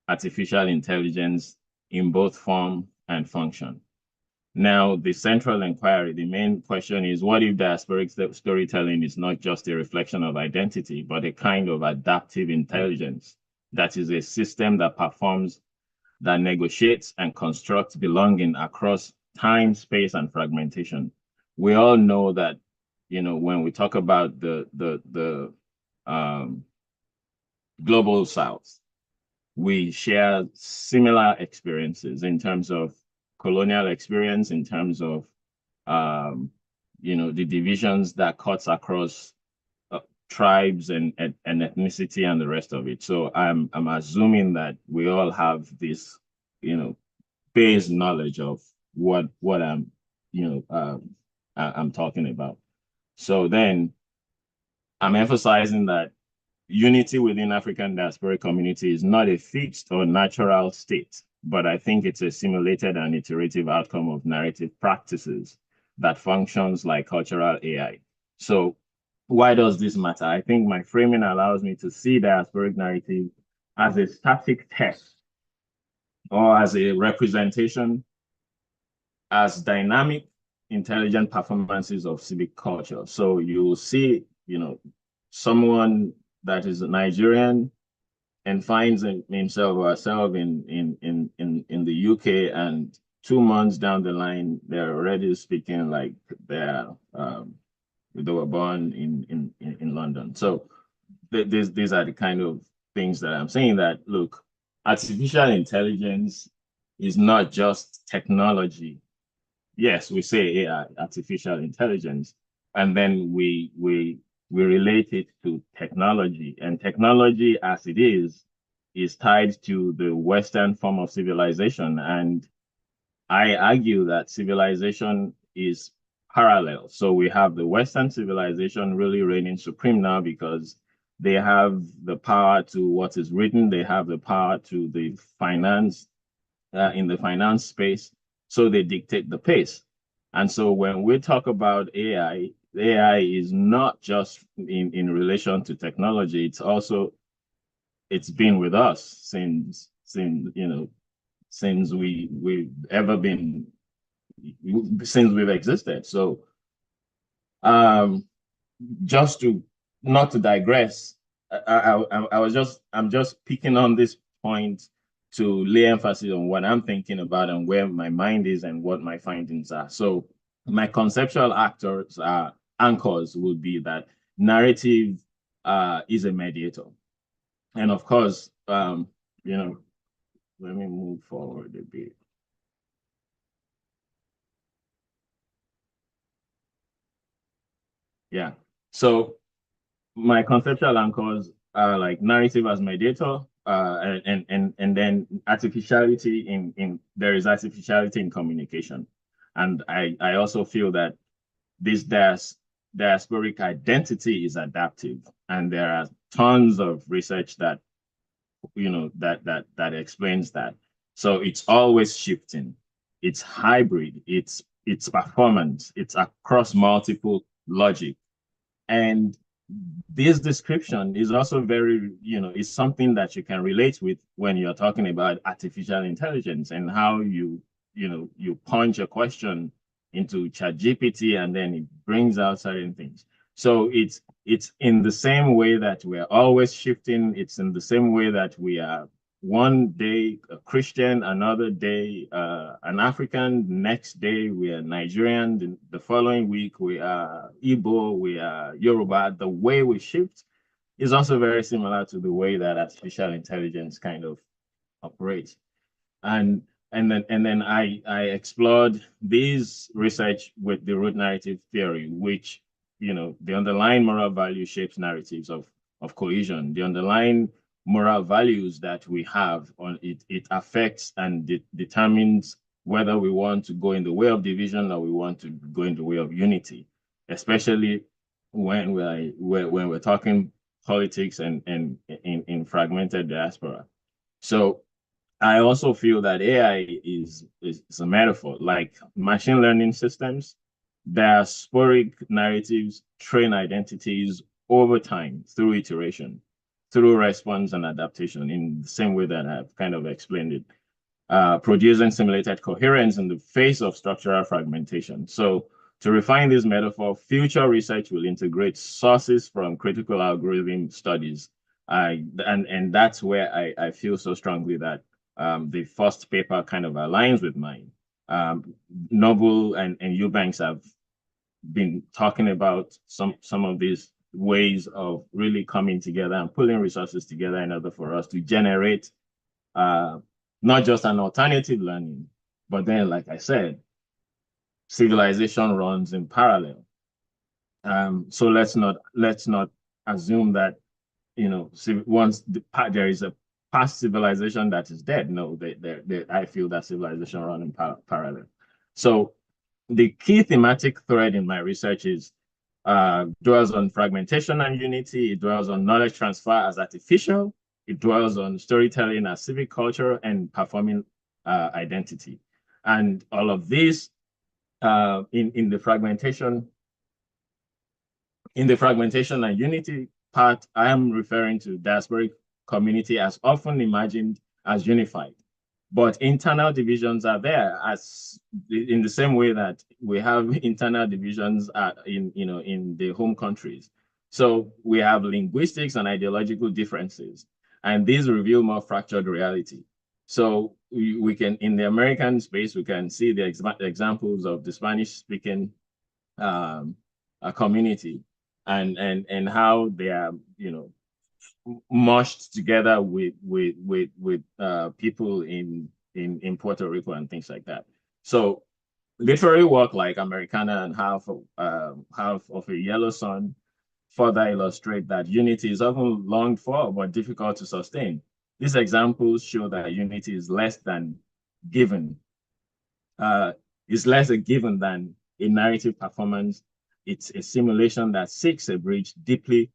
artificial intelligence in both form and function. Now, the central inquiry, the main question is, what if diasporic storytelling is not just a reflection of identity, but a kind of adaptive intelligence that is a system that performs, that negotiates and constructs belonging across time, space, and fragmentation? We all know that, when we talk about the global South, we share similar experiences in terms of colonial experience, in terms of the divisions that cuts across tribes and ethnicity and the rest of it. So I'm assuming that we all have this, base knowledge of what I'm talking about. So then I'm emphasizing that unity within African diasporic community is not a fixed or natural state, but I think it's a simulated and iterative outcome of narrative practices that functions like cultural AI. So why does this matter? I think my framing allows me to see diasporic narrative as a static text or as a representation, as dynamic, intelligent performances of civic culture. So you'll see, someone that is a Nigerian and finds himself or herself in the UK, and 2 months down the line, they're already speaking like they were born in London. So these are the kind of things that I'm saying, that, look, artificial intelligence is not just technology. Yes, we say AI, artificial intelligence, and then we relate it to technology. And technology, as it is tied to the Western form of civilization. And I argue that civilization is parallel. So we have the Western civilization really reigning supreme now because they have the power to what is written. They have the power to the finance, in the finance space. So they dictate the pace. And so when we talk about AI is not just in relation to technology. It's also, it's been with us since we've existed. So just to not to digress, I'm just picking on this point to lay emphasis on what I'm thinking about and where my mind is and what my findings are. So my conceptual anchors would be that narrative is a mediator. And of course, let me move forward a bit. Yeah. So my conceptual anchors are like narrative as mediator, and then artificiality there is artificiality in communication. And I also feel that this diasporic identity is adaptive, and there are tons of research that that explains that. So it's always shifting, it's hybrid, it's performance, it's across multiple logic. And this description is also very, is something that you can relate with when you're talking about artificial intelligence and how you punch a question into ChatGPT and then it brings out certain things. So it's in the same way that we're always shifting. It's in the same way that we are one day a Christian, another day an African, next day we are Nigerian, the following week we are Igbo, we are Yoruba. The way we shift is also very similar to the way that artificial intelligence kind of operates. And then I explored this research with the root narrative theory, which, the underlying moral value shapes narratives of cohesion. The underlying moral values that we have on it affects and determines whether we want to go in the way of division or we want to go in the way of unity, especially when we're talking politics and in fragmented diaspora. So I also feel that AI is a metaphor. Like machine learning systems, diasporic narratives train identities over time through iteration. through response and adaptation in the same way that I've kind of explained it, producing simulated coherence in the face of structural fragmentation. So to refine this metaphor, future research will integrate sources from critical algorithm studies. And that's where I feel so strongly that the first paper kind of aligns with mine. Noble and Eubanks have been talking about some of these ways of really coming together and pulling resources together in order for us to generate not just an alternative learning, but then, like I said, civilization runs in parallel. So let's not assume that once there is a past civilization that is dead. No, I feel that civilization run in parallel. So the key thematic thread in my research is dwells on fragmentation and unity. It dwells on knowledge transfer as artificial. It dwells on storytelling as civic culture and performing identity. And all of this in the fragmentation and unity part, I am referring to diasporic community as often imagined as unified. But internal divisions are there as in the same way that we have internal divisions in the home countries. So we have linguistics and ideological differences, and these reveal more fractured reality. So we can, in the American space, we can see the examples of the Spanish-speaking community and how they are, mushed together with people in Puerto Rico and things like that. So literary work like Americana and Half of a Yellow Sun further illustrate that unity is often longed for but difficult to sustain. These examples show that unity is less than given, is less a given than a narrative performance. It's a simulation that seeks a bridge deeply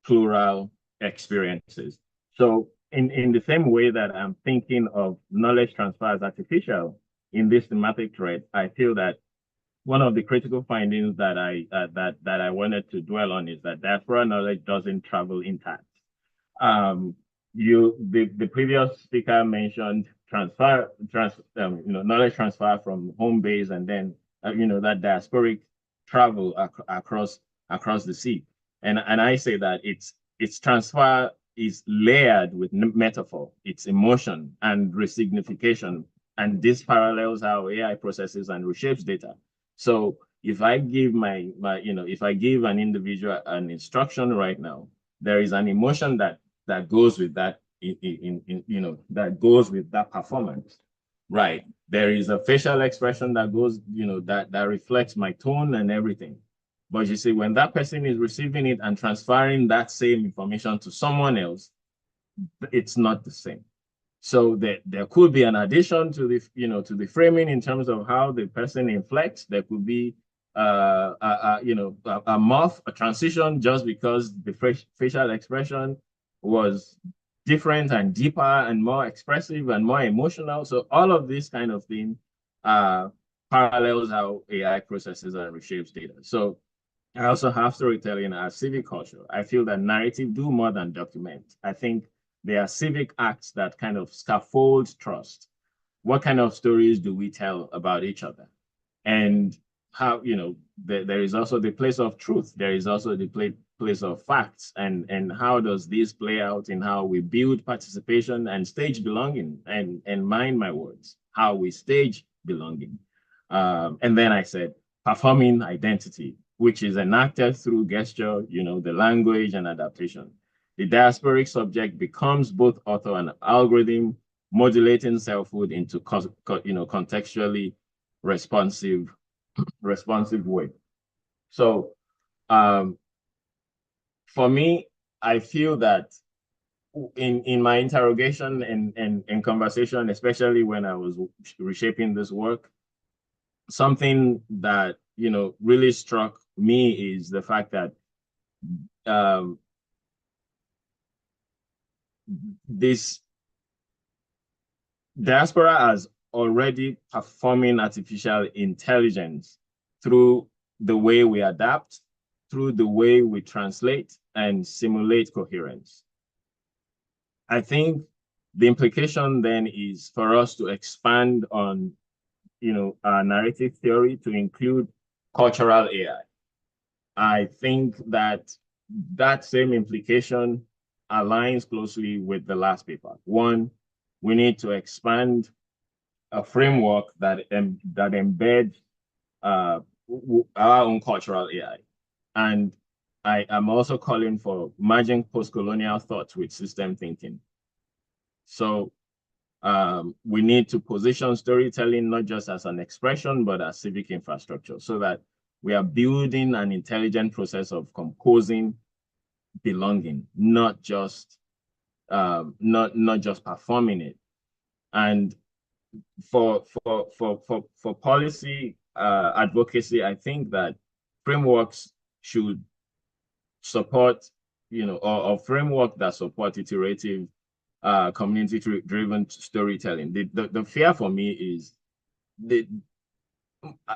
plural experiences. So in the same way that I'm thinking of knowledge transfer as artificial in this thematic thread, I feel that one of the critical findings that I wanted to dwell on is that diaspora knowledge doesn't travel intact. The previous speaker mentioned knowledge transfer from home base and then that diasporic travel across the sea. And I say that its transfer is layered with metaphor, its emotion and resignification, and this parallels how AI processes and reshapes data. So if I give if I give an individual an instruction right now, there is an emotion that goes with that that goes with that performance, right? There is a facial expression that goes, that reflects my tone and everything. But you see, when that person is receiving it and transferring that same information to someone else, it's not the same. So there could be an addition to the framing in terms of how the person inflects. There could be a morph, a transition, just because the facial expression was different and deeper and more expressive and more emotional. So all of this kind of thing parallels how AI processes and reshapes data. So I also have storytelling as civic culture. I feel that narrative do more than document. I think they are civic acts that kind of scaffold trust. What kind of stories do we tell about each other? And how, there is also the place of truth. There is also the place of facts. And how does this play out in how we build participation and stage belonging? And mind my words, how we stage belonging. And then I said, performing identity, which is enacted through gesture, the language and adaptation. The diasporic subject becomes both author and algorithm, modulating selfhood into contextually responsive way. So for me, I feel that in my interrogation and conversation, especially when I was reshaping this work, something that really struck me is the fact that this diaspora is already performing artificial intelligence through the way we adapt, through the way we translate and simulate coherence. I think the implication then is for us to expand on, narrative theory to include cultural AI. I think that that same implication aligns closely with the last paper. One, we need to expand a framework that embed our own cultural AI. And I am also calling for merging post-colonial thoughts with system thinking. So we need to position storytelling not just as an expression, but as civic infrastructure, so that we are building an intelligent process of composing belonging, not just performing it. And for policy advocacy, I think that frameworks should support, or framework that support iterative community-driven storytelling. The fear for me is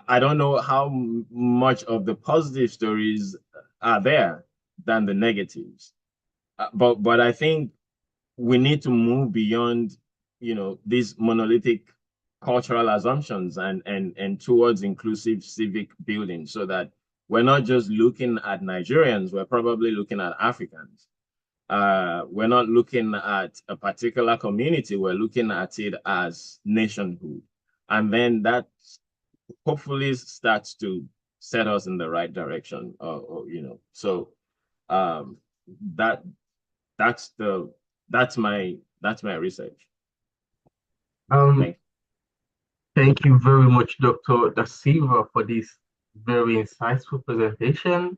I don't know how much of the positive stories are there than the negatives. But I think we need to move beyond, these monolithic cultural assumptions and towards inclusive civic building, so that we're not just looking at Nigerians, we're probably looking at Africans. We're not looking at a particular community, we're looking at it as nationhood. And then that hopefully starts to set us in the right direction. So that that's my research. Um, Thank you very much, Dr. Dasylva, for this very insightful presentation.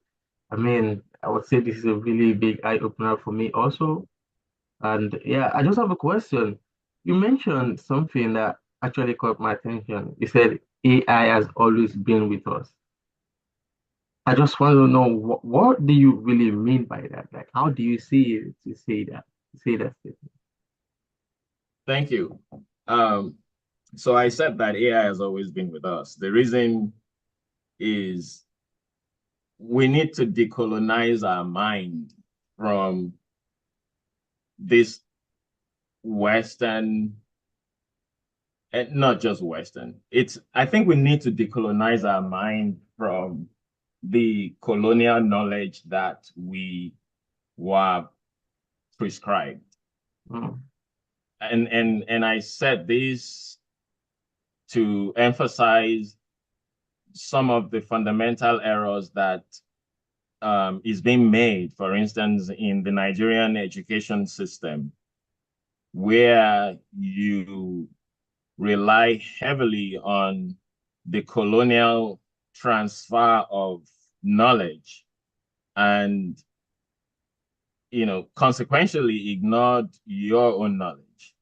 I mean, I would say this is a really big eye opener for me also. And yeah, I just have a question. You mentioned something that actually caught my attention. You said AI has always been with us. I just want to know what do you really mean by that? Like, how do you see it to say that? To say that statement? Thank you. So I said that AI has always been with us. The reason is we need to decolonize our mind from this Western, and not just Western. I think we need to decolonize our mind from the colonial knowledge that we were prescribed. Mm. And I said this to emphasize some of the fundamental errors that is being made, for instance, in the Nigerian education system, where you rely heavily on the colonial transfer of knowledge and, consequentially ignored your own knowledge.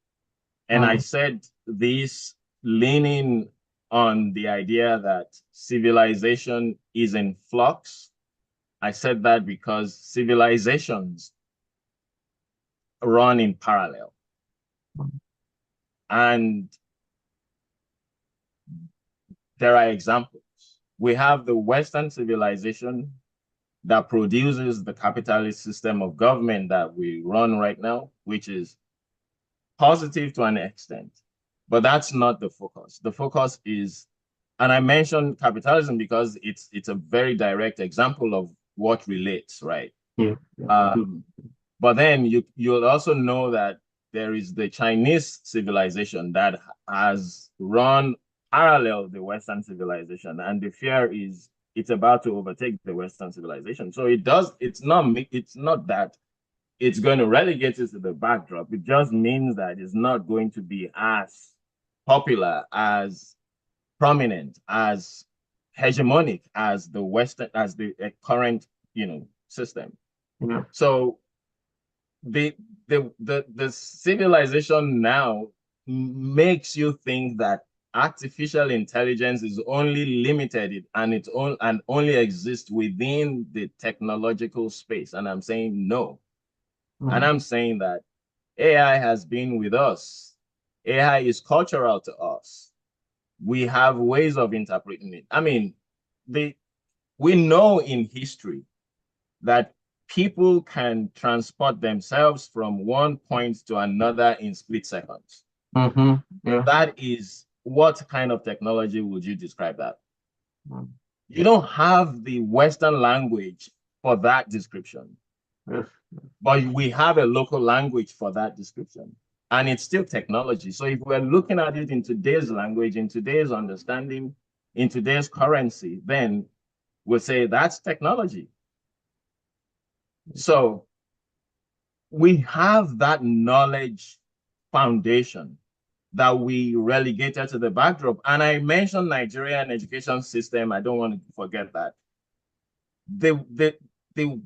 And I Mm. said this leaning on the idea that civilization is in flux. I said that because civilizations run in parallel. And there are examples. We have the Western civilization that produces the capitalist system of government that we run right now, which is positive to an extent. But that's not the focus. The focus is, and I mentioned capitalism because it's a very direct example of what relates, right? Yeah. Yeah. But then you'll also know that there is the Chinese civilization that has run parallel the Western civilization, and the fear is it's about to overtake the Western civilization. So it's not that it's going to relegate it to the backdrop. It just means that it's not going to be as popular, as prominent, as hegemonic as the current, system. Yeah. So the civilization now makes you think that artificial intelligence is only limited and only exists within the technological space. And I'm saying no. And Mm. I'm saying that AI has been with us. AI is cultural to us. We have ways of interpreting it. I mean, we know in history that people can transport themselves from one point to another in split seconds. Yeah. That is, what kind of technology would you describe that? Mm. You don't have the Western language for that description, Yes. but we have a local language for that description. And it's still technology. So if we're looking at it in today's language, in today's understanding, in today's currency, then we'll say that's technology. So we have that knowledge foundation that we relegated to the backdrop. And I mentioned Nigerian education system. I don't want to forget that. The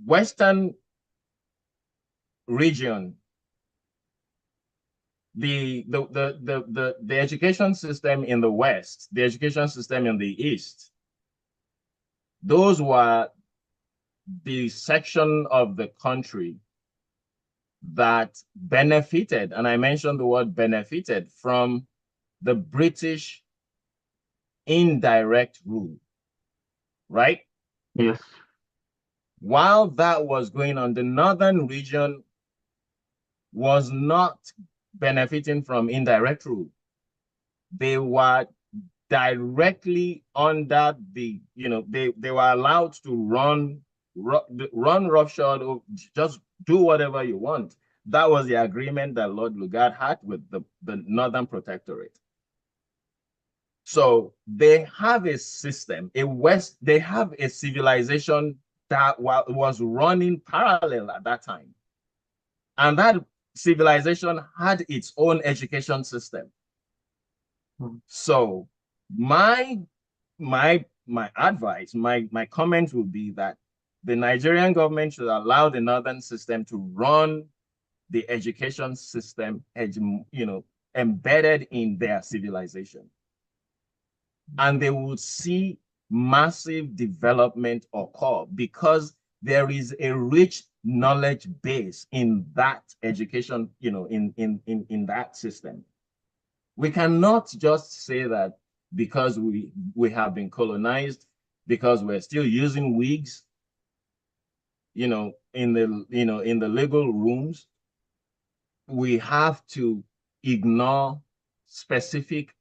Western region, the education system in the West, the education system in the East, those were the section of the country that benefited, and I mentioned the word benefited, from the British indirect rule, right? Yes. While that was going on, the northern region was not benefiting from indirect rule. They were directly under the, they were allowed to run roughshod, or just do whatever you want. That was the agreement that Lord Lugard had with the Northern Protectorate. So they have a system, they have a civilization that was running parallel at that time. And that civilization had its own education system. So my advice, my comment would be that the Nigerian government should allow the northern system to run the education system, embedded in their civilization. And they would see massive development occur because there is a rich knowledge base in that education, in that system. We cannot just say that because we have been colonized, because we're still using wigs, in the legal rooms, we have to ignore specific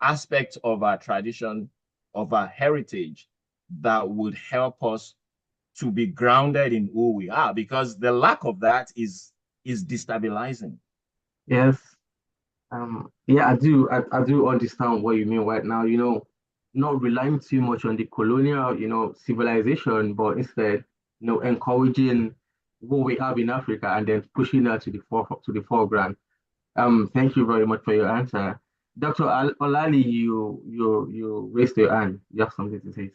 aspects of our tradition, of our heritage, that would help us to be grounded in who we are, because the lack of that is destabilizing. Yes. Yeah, I do understand what you mean right now. Not relying too much on the colonial, civilization, but instead, encouraging what we have in Africa and then pushing that to the foreground. Thank you very much for your answer. Dr. Olali, you raised your hand. You have something to say,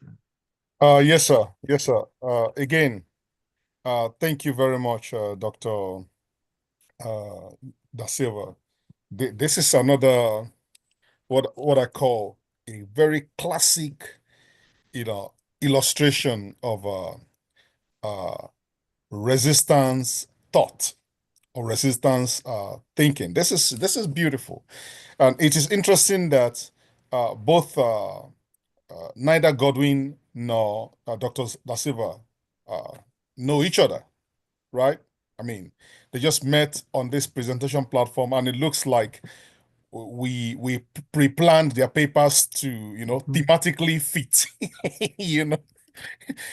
sir. Yes, sir. Yes, sir. Again, thank you very much, Dr. Da Silva. This is another what I call a very classic, illustration of resistance thought or resistance thinking. This is beautiful, and it is interesting that both neither Godwin nor Dr. Da Silva uh, know each other, right? I mean, they just met on this presentation platform, and it looks like we pre-planned their papers to, thematically fit. You know,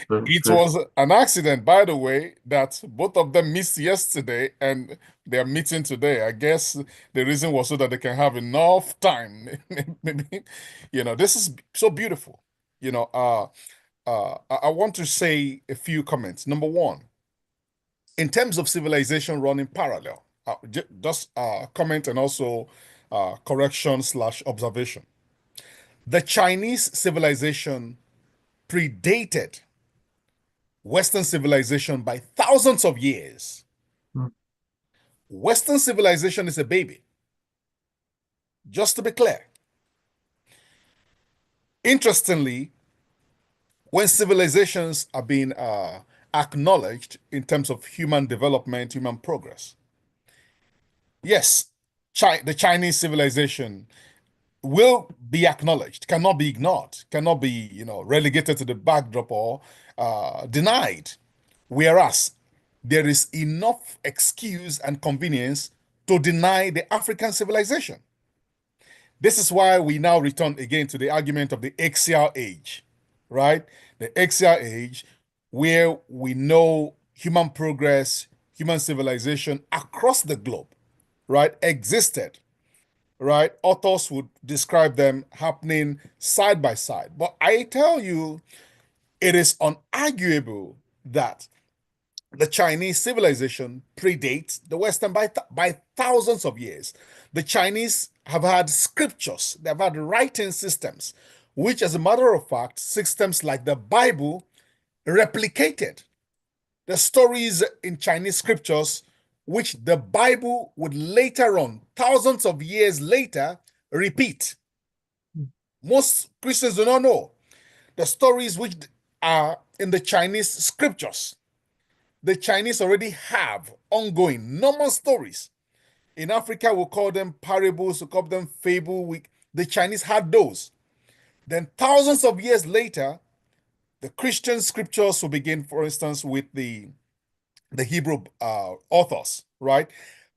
it Good. was an accident, by the way, that both of them missed yesterday and they're meeting today. I guess the reason was so that they can have enough time. Maybe, this is so beautiful. I want to say a few comments. Number one, in terms of civilization running parallel, just comment and also correction slash observation. The Chinese civilization predated Western civilization by thousands of years. Mm. Western civilization is a baby, just to be clear. Interestingly, when civilizations are being acknowledged in terms of human development, human progress, yes, the Chinese civilization will be acknowledged, cannot be ignored, cannot be, relegated to the backdrop or denied. Whereas there is enough excuse and convenience to deny the African civilization. This is why we now return again to the argument of the axial age, right? The axial age, where we know human progress, human civilization across the globe, right, existed, right? Authors would describe them happening side by side. But I tell you, it is unarguable that the Chinese civilization predates the Western by thousands of years. The Chinese have had scriptures, they've had writing systems, which, as a matter of fact, systems like the Bible replicated. The stories in Chinese scriptures, which the Bible would later on, thousands of years later, repeat. Most Christians do not know the stories which are in the Chinese scriptures. The Chinese already have ongoing normal stories. In Africa, we'll call them parables, we'll call them fable. The Chinese had those. Then thousands of years later, the Christian scriptures will begin, for instance, with the Hebrew authors, right?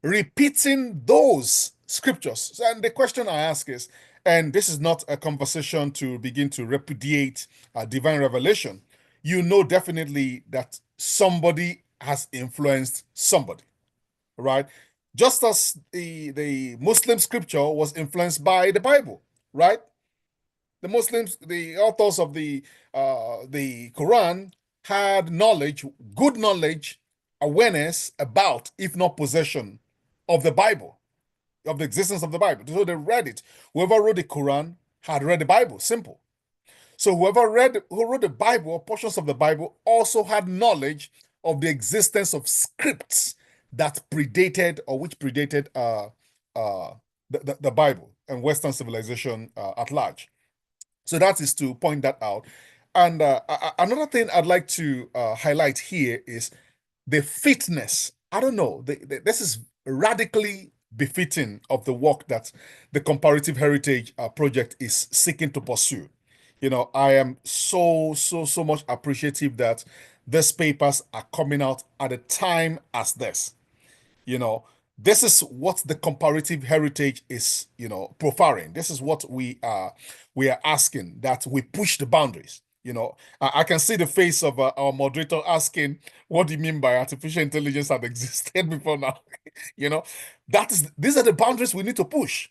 Repeating those scriptures. And the question I ask is, and this is not a conversation to begin to repudiate divine revelation, you know definitely that somebody has influenced somebody, right? Just as the Muslim scripture was influenced by the Bible, right? The Muslims, the authors of the Quran had knowledge, good knowledge, awareness about, if not possession, of the Bible, of the existence of the Bible. So they read it. Whoever wrote the Quran had read the Bible. Simple. So who wrote the Bible or portions of the Bible also had knowledge of the existence of scripts that predated or which predated the Bible and Western civilization at large. So that is to point that out. And another thing I'd like to highlight here is the fitness. I don't know. This is radically befitting of the work that the Comparative Heritage Project is seeking to pursue. You know, I am so much appreciative that these papers are coming out at a time as this. You know, this is what the comparative heritage is, profiling. This is what we are asking, that we push the boundaries. I can see the face of our moderator asking, what do you mean by artificial intelligence had existed before now? you know, these are the boundaries we need to push.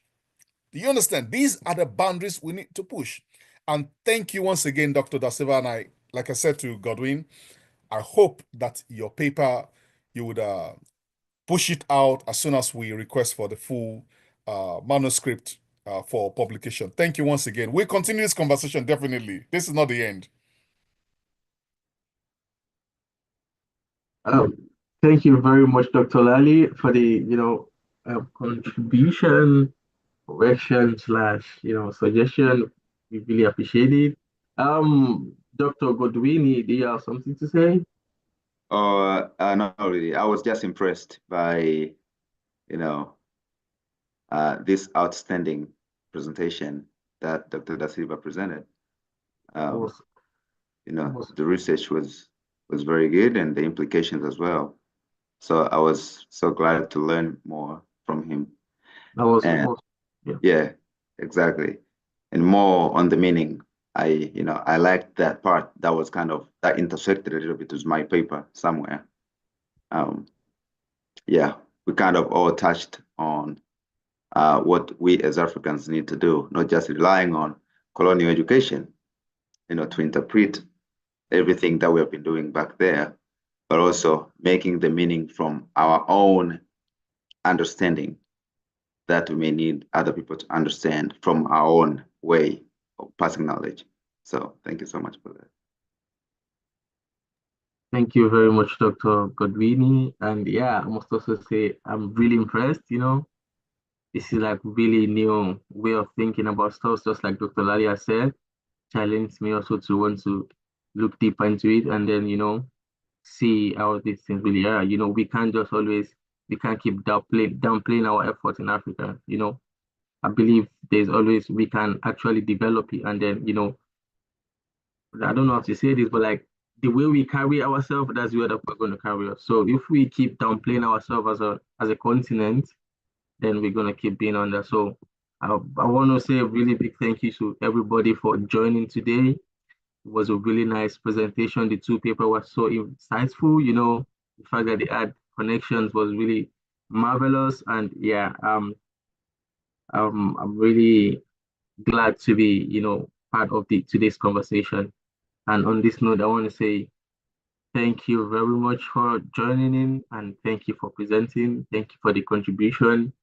Do you understand? These are the boundaries we need to push. And thank you once again, Dr. Dasylva. And like I said to Godwin, I hope that your paper, you would push it out as soon as we request for the full manuscript for publication. Thank you once again. We'll continue this conversation, definitely. This is not the end. Thank you very much, Dr. Lally, for the contribution, correction slash suggestion. We really appreciate it. Dr. Godwini, do you have something to say? Not really. I was just impressed by, this outstanding presentation that Dr. Dasylva presented. The research was very good and the implications as well. So I was so glad to learn more from him. Yeah, exactly. And more on the meaning. I liked that part that was that intersected a little bit with my paper somewhere. Yeah, we kind of all touched on what we as Africans need to do, not just relying on colonial education, to interpret everything that we have been doing back there, but also making the meaning from our own understanding that we may need other people to understand from our own way of passing knowledge. So thank you so much for that. Thank you very much, Dr. Godwini. And yeah, I must also say I'm really impressed. This is like really new way of thinking about stuff, just like Dr. Lalia said. Challenged me also to want to look deeper into it and then, see how these things really are. We can't keep downplaying our effort in Africa. I believe we can actually develop it and then, I don't know how to say this, but like the way we carry ourselves, that's the way that we're going to carry us. So if we keep downplaying ourselves as a continent, then we're going to keep being under. So I want to say a really big thank you to everybody for joining today. It was a really nice presentation. The two papers were so insightful. The fact that they had connections was really marvelous. And yeah, I'm really glad to be, part of today's conversation. And on this note, I want to say thank you very much for joining in, and thank you for presenting. Thank you for the contribution.